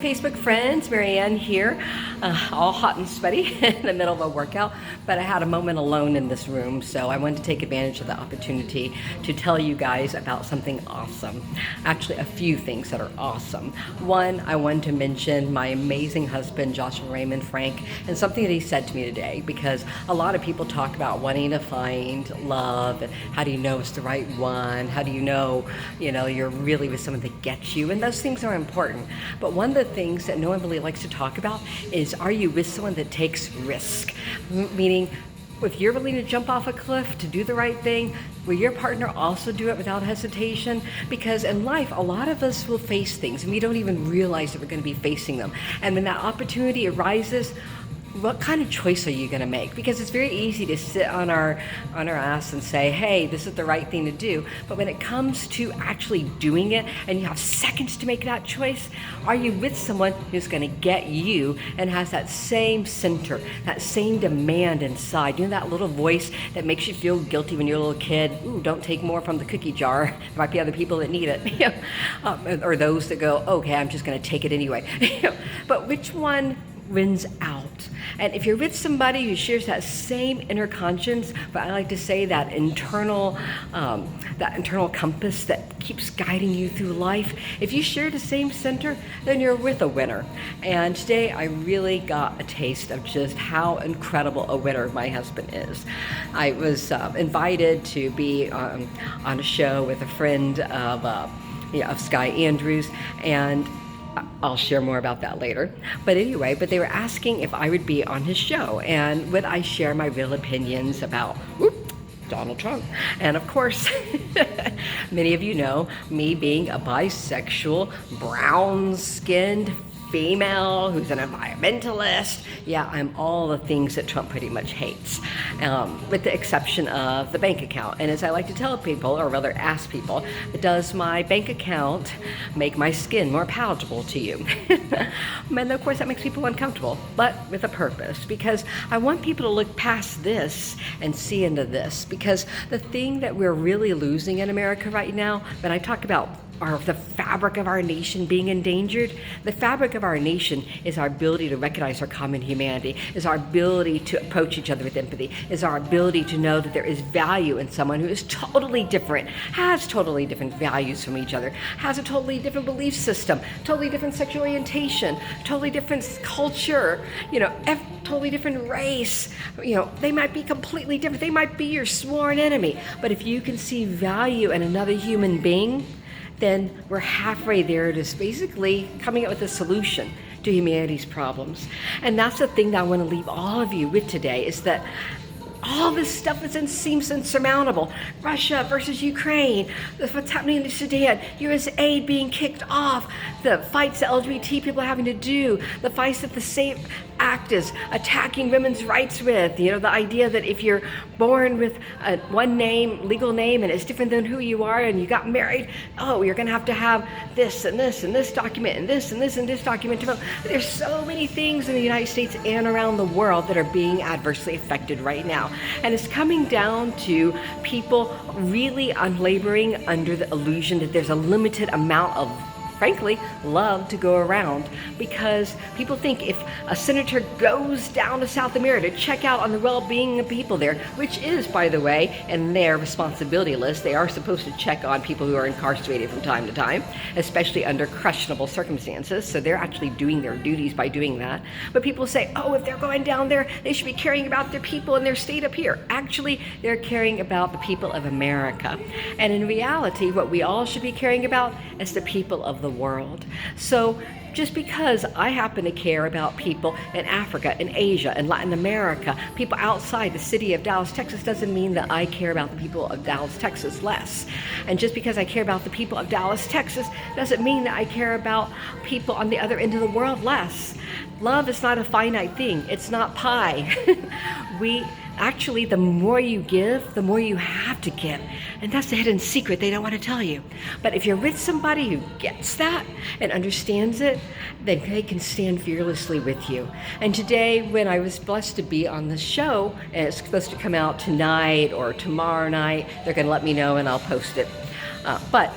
Facebook friends, Marianne here, all hot and sweaty in the middle of a workout, but I had a moment alone in this room, so I wanted to take advantage of the opportunity to tell you guys about something awesome. Actually, a few things that are awesome. One, I wanted to mention my amazing husband, Joshua Raymond Frank, and something that he said to me today, because a lot of people talk about wanting to find love, and how do you know it's the right one? How do you know, you're really with someone that gets you? And those things are important. But one of the things that no one really likes to talk about is, are you with someone that takes risk? Meaning, if you're willing to jump off a cliff to do the right thing, will your partner also do it without hesitation? Because in life, a lot of us will face things and we don't even realize that we're going to be facing them. And when that opportunity arises, what kind of choice are you going to make? Because it's very easy to sit on our ass and say, hey, this is the right thing to do. But when it comes to actually doing it and you have seconds to make that choice, are you with someone who's going to get you and has that same center, that same demand inside? You know, that little voice that makes you feel guilty when you're a little kid? Ooh, don't take more from the cookie jar. There might be other people that need it. Or those that go, okay, I'm just going to take it anyway. But which one wins out? And if you're with somebody who shares that same inner conscience, but I like to say that internal compass that keeps guiding you through life, if you share the same center, then you're with a winner. And today I really got a taste of just how incredible a winner my husband is. I was invited to be on a show with a friend of Sky Andrews, and I'll share more about that later. But anyway, they were asking if I would be on his show and would I share my real opinions about Donald Trump. And of course, many of you know me being a bisexual, brown-skinned female who's an environmentalist. Yeah, I'm all the things that Trump pretty much hates, with the exception of the bank account. And as I like to tell people, or rather ask people, does my bank account make my skin more palatable to you? And of course that makes people uncomfortable, but with a purpose, because I want people to look past this and see into this. Because the thing that we're really losing in America right now, when I talk about the fabric of our nation being endangered, the fabric of our nation is our ability to recognize our common humanity, is our ability to approach each other with empathy, is our ability to know that there is value in someone who is totally different, has totally different values from each other, has a totally different belief system, totally different sexual orientation, totally different culture, totally different race. They might be completely different. They might be your sworn enemy. But if you can see value in another human being, then we're halfway there to basically coming up with a solution to humanity's problems. And that's the thing that I want to leave all of you with today, is that all this stuff seems insurmountable. Russia versus Ukraine, what's happening in Sudan, US aid being kicked off, the fights that LGBT people are having to do, the fights that the same act is attacking women's rights with, the idea that if you're born with one legal name, and it's different than who you are, and you got married, you're going to have this and this and this document and this and this and this document. There's so many things in the United States and around the world that are being adversely affected right now. And it's coming down to people really laboring under the illusion that there's a limited amount of, frankly, love to go around, because people think if a senator goes down to South America to check out on the well-being of people there, which is, by the way, in their responsibility list, they are supposed to check on people who are incarcerated from time to time, especially under questionable circumstances, so they're actually doing their duties by doing that. But people say, if they're going down there, they should be caring about their people in their state up here. Actually, they're caring about the people of America. And in reality, what we all should be caring about is the people of the world. So just because I happen to care about people in Africa, in Asia, in Latin America, people outside the city of Dallas, Texas, doesn't mean that I care about the people of Dallas, Texas less. And just because I care about the people of Dallas, Texas, doesn't mean that I care about people on the other end of the world less. Love is not a finite thing. It's not pie. Actually, the more you give, the more you have to give. And that's the hidden secret they don't want to tell you. But if you're with somebody who gets that and understands it, then they can stand fearlessly with you. And today, when I was blessed to be on the show, and it's supposed to come out tonight or tomorrow night, they're going to let me know and I'll post it. But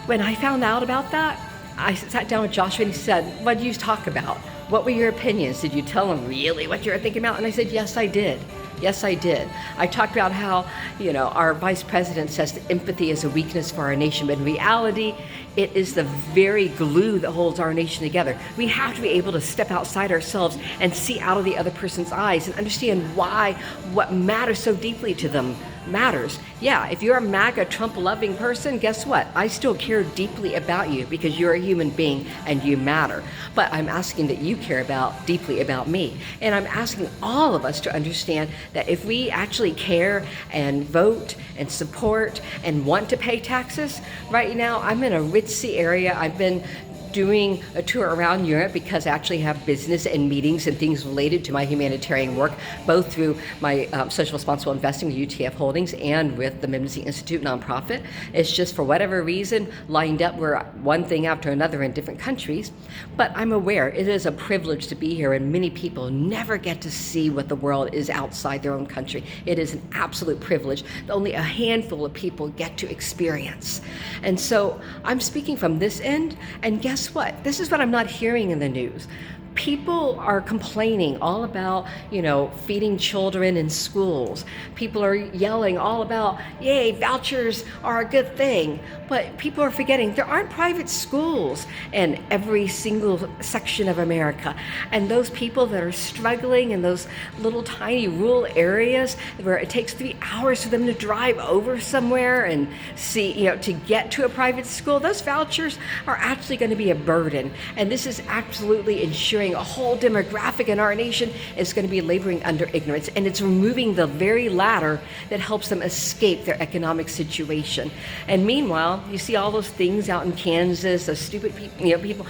when I found out about that, I sat down with Joshua and he said, what did you talk about? What were your opinions? Did you tell him really what you were thinking about? And I said, yes, I did. Yes, I did. I talked about how, our vice president says that empathy is a weakness for our nation, but in reality, it is the very glue that holds our nation together. We have to be able to step outside ourselves and see out of the other person's eyes and understand why what matters so deeply to them matters. Yeah, if you're a MAGA Trump-loving person, guess what? I still care deeply about you because you're a human being and you matter. But I'm asking that you care deeply about me. And I'm asking all of us to understand that if we actually care and vote and support and want to pay taxes, right now I'm in a ritzy area. I've been doing a tour around Europe because I actually have business and meetings and things related to my humanitarian work, both through my social responsible investing with UTF Holdings and with the Mimsy Institute nonprofit. It's just for whatever reason lined up where one thing after another in different countries. But I'm aware it is a privilege to be here, and many people never get to see what the world is outside their own country. It is an absolute privilege that only a handful of people get to experience. And so I'm speaking from this end, and guess what? This is what I'm not hearing in the news. People are complaining all about, feeding children in schools. People are yelling all about, yay, vouchers are a good thing. But people are forgetting there aren't private schools in every single section of America. And those people that are struggling in those little tiny rural areas where it takes 3 hours for them to drive over somewhere and see, to get to a private school, those vouchers are actually going to be a burden. And this is absolutely ensuring a whole demographic in our nation is going to be laboring under ignorance, and it's removing the very ladder that helps them escape their economic situation. And meanwhile, you see all those things out in Kansas, those stupid people, people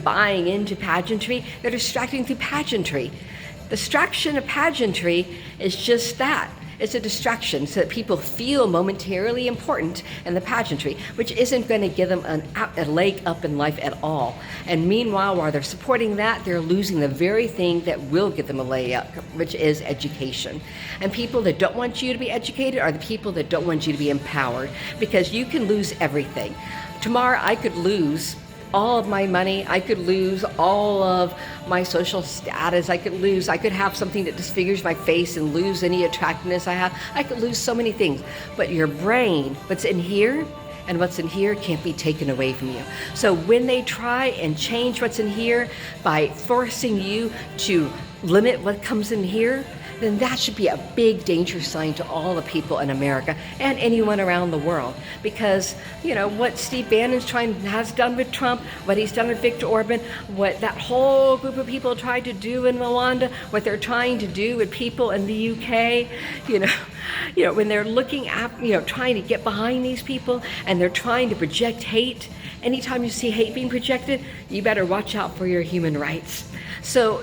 buying into pageantry. They're distracting through pageantry. Distraction of pageantry is just that. It's a distraction so that people feel momentarily important in the pageantry, which isn't going to give them a leg up in life at all. And meanwhile, while they're supporting that, they're losing the very thing that will give them a leg up, which is education. And people that don't want you to be educated are the people that don't want you to be empowered, because you can lose everything. Tomorrow, I could lose all of my money. I could lose all of my social status. I could have something that disfigures my face and lose any attractiveness I have. I could lose so many things. But your brain, what's in here and what's in here, can't be taken away from you. So when they try and change what's in here by forcing you to limit what comes in here, then that should be a big danger sign to all the people in America and anyone around the world. Because, what Steve Bannon has done with Trump, what he's done with Viktor Orban, what that whole group of people tried to do in Rwanda, what they're trying to do with people in the UK, when they're looking at, trying to get behind these people and they're trying to project hate. Anytime you see hate being projected, you better watch out for your human rights. So,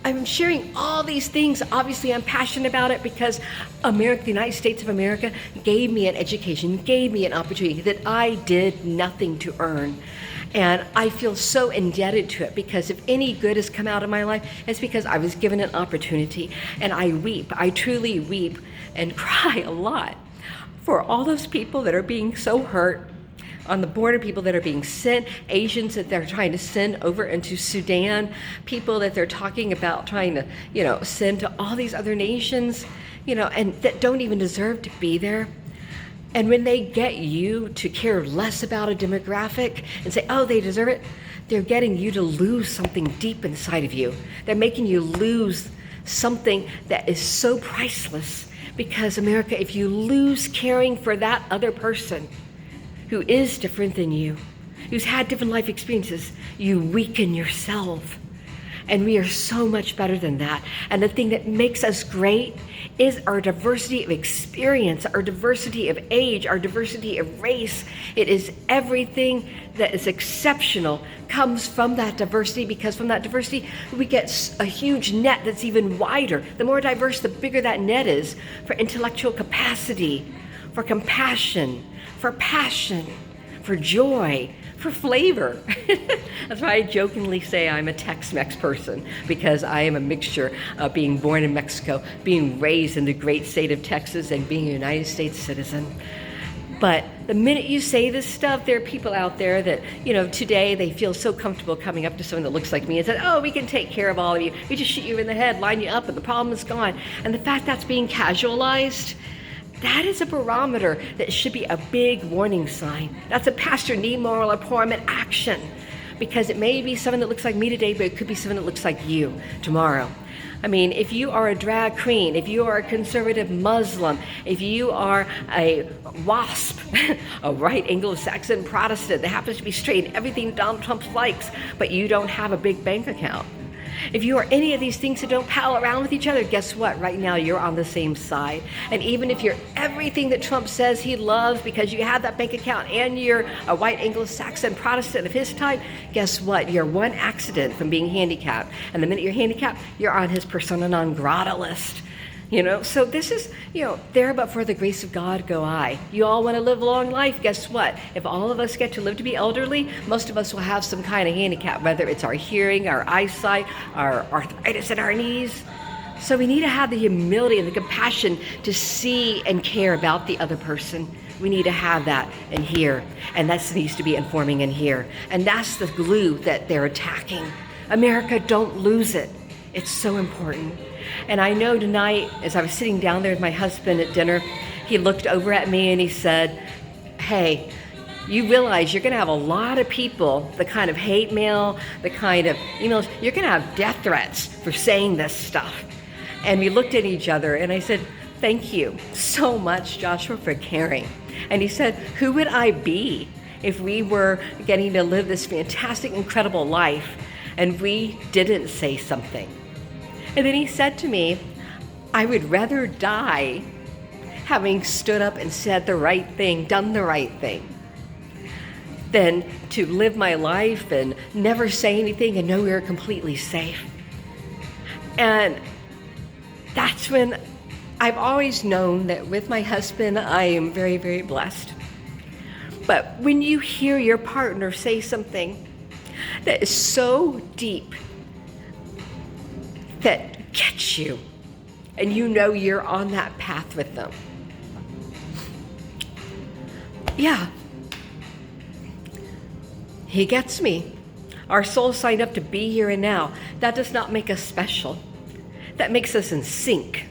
I'm sharing all these things. Obviously, I'm passionate about it because America, the United States of America, gave me an education, gave me an opportunity that I did nothing to earn. And I feel so indebted to it, because if any good has come out of my life, it's because I was given an opportunity. And I weep. I truly weep and cry a lot for all those people that are being so hurt on the border, people that are being sent, Asians that they're trying to send over into Sudan, people that they're talking about trying to, send to all these other nations, and that don't even deserve to be there. And when they get you to care less about a demographic and say, oh, they deserve it, they're getting you to lose something deep inside of you. They're making you lose something that is so priceless. Because America, if you lose caring for that other person who is different than you, who's had different life experiences, you weaken yourself. And we are so much better than that. And the thing that makes us great is our diversity of experience, our diversity of age, our diversity of race. It is everything that is exceptional comes from that diversity, because from that diversity, we get a huge net that's even wider. The more diverse, the bigger that net is for intellectual capacity, for compassion, for passion, for joy, for flavor. That's why I jokingly say I'm a Tex-Mex person, because I am a mixture of being born in Mexico, being raised in the great state of Texas, and being a United States citizen. But the minute you say this stuff, there are people out there that, today they feel so comfortable coming up to someone that looks like me and said, oh, we can take care of all of you. We just shoot you in the head, line you up, and the problem is gone. And the fact that's being casualized, that is a barometer that should be a big warning sign. That's a pastor need moral empowerment action, because it may be someone that looks like me today, but it could be someone that looks like you tomorrow. I mean, if you are a drag queen, if you are a conservative Muslim, if you are a WASP, a right Anglo-Saxon Protestant that happens to be straight in everything Donald Trump likes, but you don't have a big bank account. If you are any of these things that don't pal around with each other, guess what? Right now, you're on the same side. And even if you're everything that Trump says he loves because you have that bank account and you're a white Anglo-Saxon Protestant of his type, guess what? You're one accident from being handicapped. And the minute you're handicapped, you're on his persona non grata list. So this is, there but for the grace of God go I. You all want to live a long life. Guess what? If all of us get to live to be elderly, most of us will have some kind of handicap, whether it's our hearing, our eyesight, our arthritis in our knees. So we need to have the humility and the compassion to see and care about the other person. We need to have that in here. And that needs to be informing in here. And that's the glue that they're attacking. America, don't lose it. It's so important. And I know tonight, as I was sitting down there with my husband at dinner, he looked over at me and he said, hey, you realize you're going to have a lot of people, the kind of hate mail, the kind of emails, you're going to have death threats for saying this stuff. And we looked at each other and I said, thank you so much, Joshua, for caring. And he said, who would I be if we were getting to live this fantastic, incredible life and we didn't say something? And then he said to me, I would rather die having stood up and said the right thing, done the right thing, than to live my life and never say anything and know we were completely safe. And that's when I've always known that with my husband, I am very, very blessed. But when you hear your partner say something that is so deep, that gets you, and you're on that path with them. Yeah, he gets me. Our souls signed up to be here and now. That does not make us special. That makes us in sync.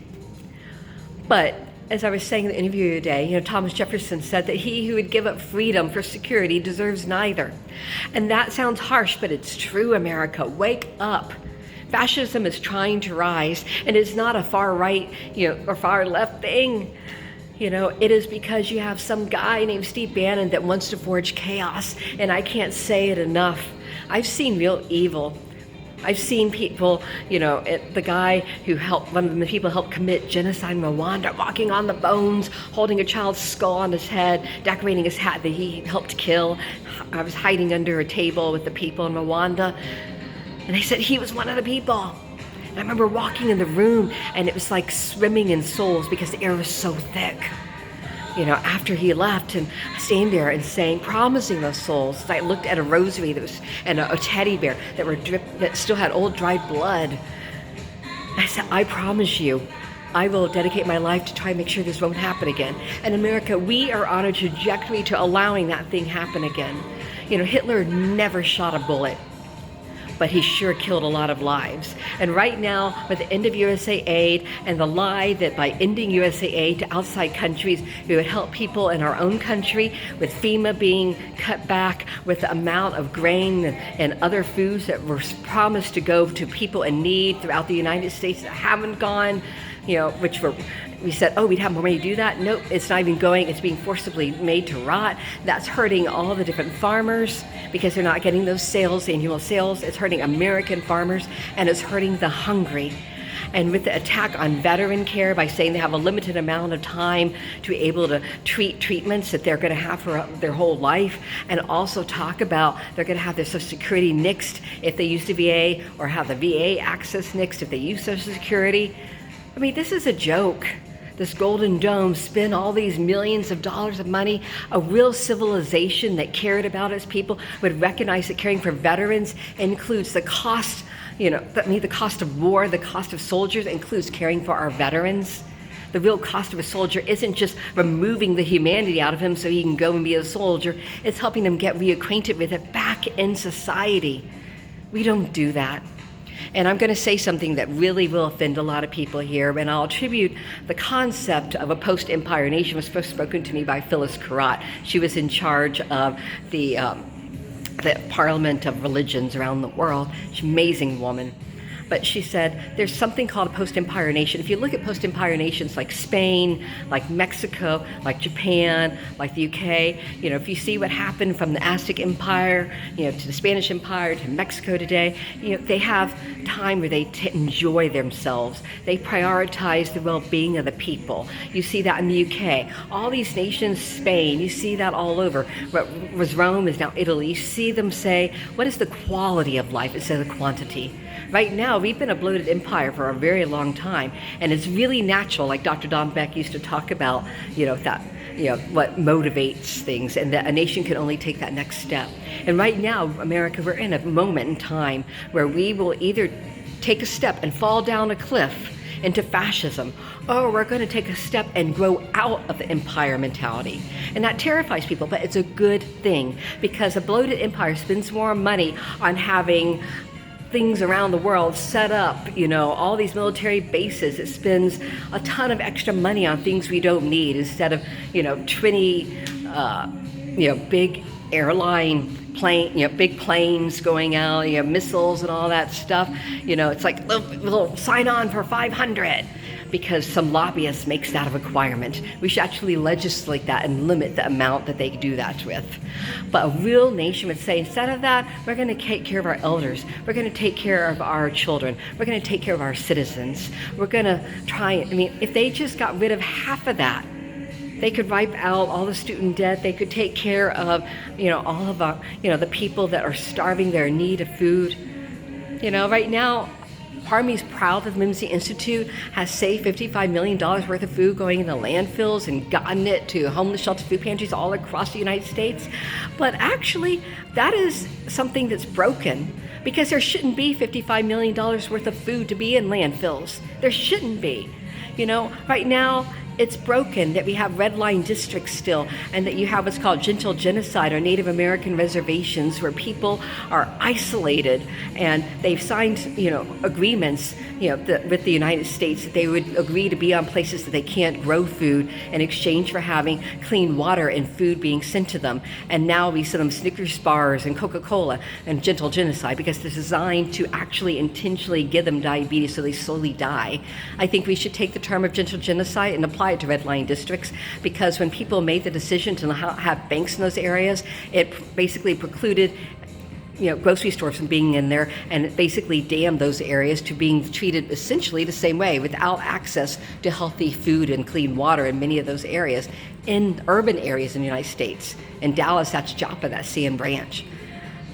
But as I was saying in the interview today, Thomas Jefferson said that he who would give up freedom for security deserves neither. And that sounds harsh, but it's true, America. Wake up. Fascism is trying to rise, and it's not a far right, or far left thing. It is because you have some guy named Steve Bannon that wants to forge chaos, and I can't say it enough. I've seen real evil. I've seen people, the guy who one of the people helped commit genocide in Rwanda, walking on the bones, holding a child's skull on his head, decorating his hat that he helped kill. I was hiding under a table with the people in Rwanda. And they said he was one of the people. And I remember walking in the room and it was like swimming in souls because the air was so thick. After he left, and staying there and promising those souls. I looked at a rosary and a teddy bear that still had old dried blood. I said, I promise you, I will dedicate my life to try and make sure this won't happen again. And America, we are on a trajectory to allowing that thing happen again. Hitler never shot a bullet, but he sure killed a lot of lives. And right now, with the end of USA aid and the lie that by ending USA aid to outside countries, we would help people in our own country, with FEMA being cut back, with the amount of grain and other foods that were promised to go to people in need throughout the United States that haven't gone, we said, oh, we'd have more money to do that. Nope, it's not even going. It's being forcibly made to rot. That's hurting all the different farmers because they're not getting those annual sales. It's hurting American farmers, and it's hurting the hungry. And with the attack on veteran care by saying they have a limited amount of time to be able to treat treatments that they're going to have for their whole life, and also talk about they're going to have their Social Security nixed if they use the VA, or have the VA access nixed if they use Social Security. I mean, this is a joke. This Golden Dome spent all these millions of dollars of money. A real civilization that cared about its people would recognize that caring for veterans includes the cost, the cost of war, the cost of soldiers, includes caring for our veterans. the real cost of a soldier isn't just removing the humanity out of him so he can go and be a soldier. It's helping him get reacquainted with it back in society. We don't do that. And I'm going to say something that really will offend a lot of people here, and I'll attribute the concept of a post-empire nation was first spoken to me by Phyllis Carrot. She was in charge of the Parliament of Religions around the world. She's an amazing woman. But she said there's something called a post-empire nation. If you look at post-empire nations like Spain, like Mexico, like Japan, like the UK, if you see what happened from the Aztec Empire, to the Spanish Empire, to Mexico today, they have time where they enjoy themselves. They prioritize the well-being of the people. You see that in the UK. All these nations, Spain, you see that all over. What was Rome is now Italy. You see them say, what is the quality of life instead of the quantity? Right now, we've been a bloated empire for a very long time, and it's really natural, like Dr. Don Beck used to talk about, what motivates things, and that a nation can only take that next step. And right now, America, we're in a moment in time where we will either take a step and fall down a cliff into fascism, or we're going to take a step and grow out of the empire mentality. And that terrifies people, but it's a good thing, because a bloated empire spends more money on having things around the world set up, all these military bases. It spends a ton of extra money on things we don't need instead of, 20, big airline plane, big planes going out, missiles and all that stuff. It's like, we'll sign on for 500 because some lobbyist makes that a requirement. We should actually legislate that and limit the amount that they do that with. But a real nation would say, instead of that, we're going to take care of our elders. We're going to take care of our children. We're going to take care of our citizens. We're going to if they just got rid of half of that, they could wipe out all the student debt. They could take care of, all of our, the people that are starving, their need of food. Right now, part of me is proud that the Mimsy Institute has saved $55 million worth of food going into landfills and gotten it to homeless shelter food pantries all across the United States. But actually, that is something that's broken, because there shouldn't be $55 million worth of food to be in landfills. There shouldn't be. Right now, it's broken that we have red line districts still, and that you have what's called gentle genocide, or Native American reservations, where people are isolated, and they've signed, agreements, with the United States that they would agree to be on places that they can't grow food in exchange for having clean water and food being sent to them. And now we send them Snickers bars and Coca-Cola and gentle genocide, because they're designed to actually intentionally give them diabetes so they slowly die. I think we should take the term of gentle genocide and apply it to red line districts, because when people made the decision to have banks in those areas, it basically precluded grocery stores from being in there, and it basically damned those areas to being treated essentially the same way, without access to healthy food and clean water in many of those areas, in urban areas in the United States. In Dallas, that's Joppa, that's Sand Branch.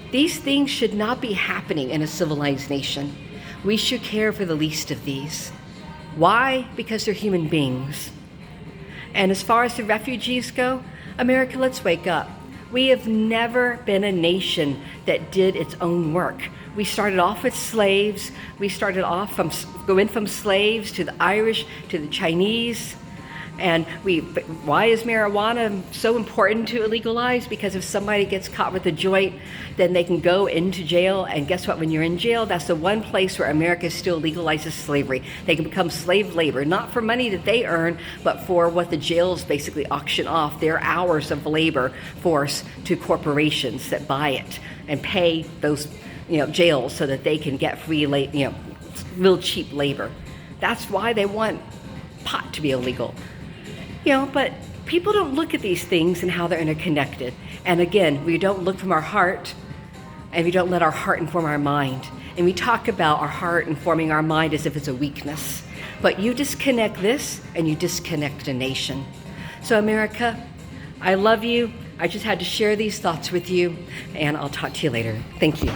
These things should not be happening in a civilized nation. We should care for the least of these. Why? Because they're human beings. And as far as the refugees go, America, let's wake up. We have never been a nation that did its own work. We started off with slaves. We started off going from slaves to the Irish, to the Chinese. And why is marijuana so important to legalize? Because if somebody gets caught with a joint, then they can go into jail. And guess what? When you're in jail, that's the one place where America still legalizes slavery. They can become slave labor, not for money that they earn, but for what the jails basically auction off, their hours of labor force, to corporations that buy it and pay those jails so that they can get free, real cheap labor. That's why they want pot to be illegal. But people don't look at these things and how they're interconnected. And again, we don't look from our heart, and we don't let our heart inform our mind. And we talk about our heart informing our mind as if it's a weakness. But you disconnect this, and you disconnect a nation. So America, I love you. I just had to share these thoughts with you, and I'll talk to you later. Thank you.